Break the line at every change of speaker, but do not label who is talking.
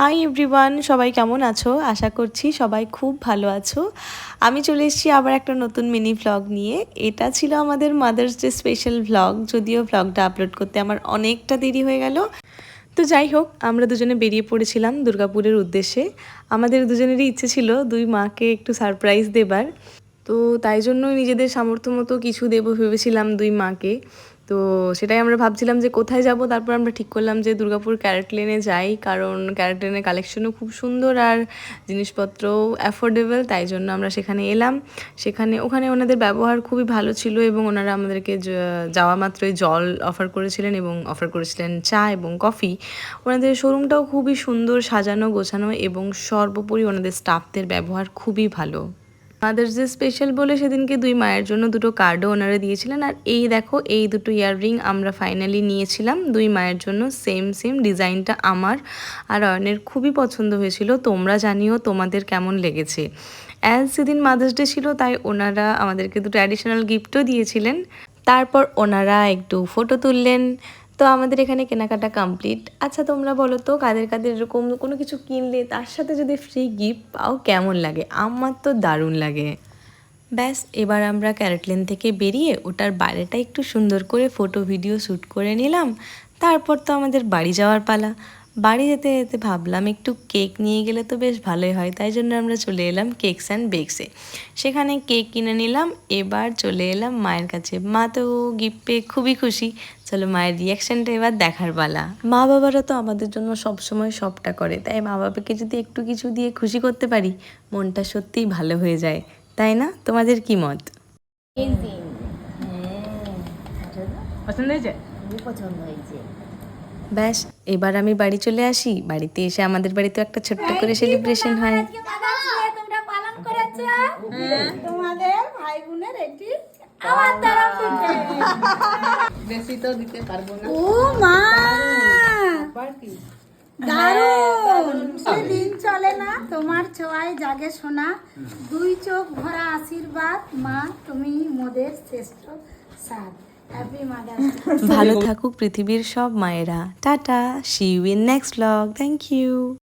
Hi everyone, সবাই কেমন আছো? আশা করছি সবাই খুব ভালো আছো। আমি চলে এসেছি আবার একটা নতুন মিনি ভ্লগ নিয়ে। এটা ছিল আমাদের মাদার্স ডে স্পেশাল ভ্লগ, যদিও ভ্লগটা আপলোড করতে আমার অনেকটা দেরি হয়ে গেল। তো যাই হোক, আমরা দুজনে বেরিয়ে পড়েছিলাম দুর্গাপুরের উদ্দেশ্যে। আমাদের দুজনেরই ইচ্ছে ছিল দুই মাকে একটু সারপ্রাইজ দেবার। তো তাই জন্যই নিজেদের সামর্থ্য মতো কিছু দেবো ভেবেছিলাম দুই মাকে। তো সেটাই আমরা ভাবছিলাম যে কোথায় যাব। তারপর আমরা ঠিক করলাম যে দুর্গাপুর ক্যারেট লেনে যাই, কারণ ক্যারেট লেনের কালেকশনও খুব সুন্দর আর জিনিসপত্রও অ্যাফোর্ডেবল। তাই জন্য আমরা সেখানে এলাম। ওখানে ওনাদের ব্যবহার খুবই ভালো ছিল এবং ওনারা আমাদেরকে যাওয়া মাত্রই জল অফার করেছিলেন এবং অফার করেছিলেন চা এবং কফি। ওনাদের শোরুমটাও খুবই সুন্দর, সাজানো গোছানো এবং সর্বোপরি ওনাদের স্টাফদের ব্যবহার খুবই ভালো। মাদার্স ডে স্পেশাল বলে সেদিনকে দুই মায়ের জন্য দুটো কার্ডও ওনারা দিয়েছিলেন। আর এই দেখো, এই দুটো ইয়াররিং আমরা ফাইনালি নিয়েছিলাম দুই মায়ের জন্য। সেম সেম ডিজাইনটা আমার আর অয়নের খুবই পছন্দ হয়েছিল। তোমরা জানিও তোমাদের কেমন লেগেছে। সেদিন মাদার্স ডে ছিল, তাই ওনারা আমাদেরকে দুটো অ্যাডিশনাল গিফটও দিয়েছিলেন। তারপর ওনারা একটু ফটো তুললেন। তো আমাদের এখানে কেনাকাটা কমপ্লিট। আচ্ছা, তোমরা বলো তো, কাদের কাদের এরকম কোনো কিছু কিনলে তার সাথে যদি ফ্রি গিফট পাও কেমন লাগে? আমার তো দারুণ লাগে। ব্যাস, এবার আমরা ক্যারেট লেন থেকে বেরিয়ে ওটার বাইরেটা একটু সুন্দর করে ফটো ভিডিও শ্যুট করে নিলাম। তারপর তো আমাদের বাড়ি যাওয়ার পালা। বাড়ি যেতে যেতে ভাবলাম একটু কেক নিয়ে গেলে তো বেশ ভালোই হয়, তাই জন্য আমরা চলে এলাম কেকস অ্যান্ড বেকসে। সেখানে কেক কিনে নিলাম। এবার চলে এলাম মায়ের কাছে। মা তো গিফট পেয়ে খুবই খুশি। চলো মায়ের রিয়াকশানটা এবার দেখার পালা। মা বাবারা তো আমাদের জন্য সবসময় সবটা করে, তাই মা বাবাকে যদি একটু কিছু দিয়ে খুশি করতে পারি, মনটা সত্যিই ভালো হয়ে যায়, তাই না? তোমাদের কি মত? পছন্দ হয়েছে?
পছন্দ হয়েছে।
ব্যাস, এবার আমি বাড়ি চলে আসি। বাড়িতে এসে আমাদের বাড়িতে একটা ছোট্ট করে সেলিব্রেশন হয়।
তোমরা পালন করেছো তোমাদের ভাই বোনের এটি আমার তরফ থেকে।
বেশি তো দিতে পারবো না।
ও মা, দারুণ! সেদিন চলে না, তোমার ছোঁয়ায় জাগে সোনা, দুই চোখ ভরা আশীর্বাদ। মা, তুমি মোদের শ্রেষ্ঠ সাথ। Happy mother's day.
ভালো থাকুক পৃথিবীর সব মায়েরা। Tata, see you in next blog. Thank you.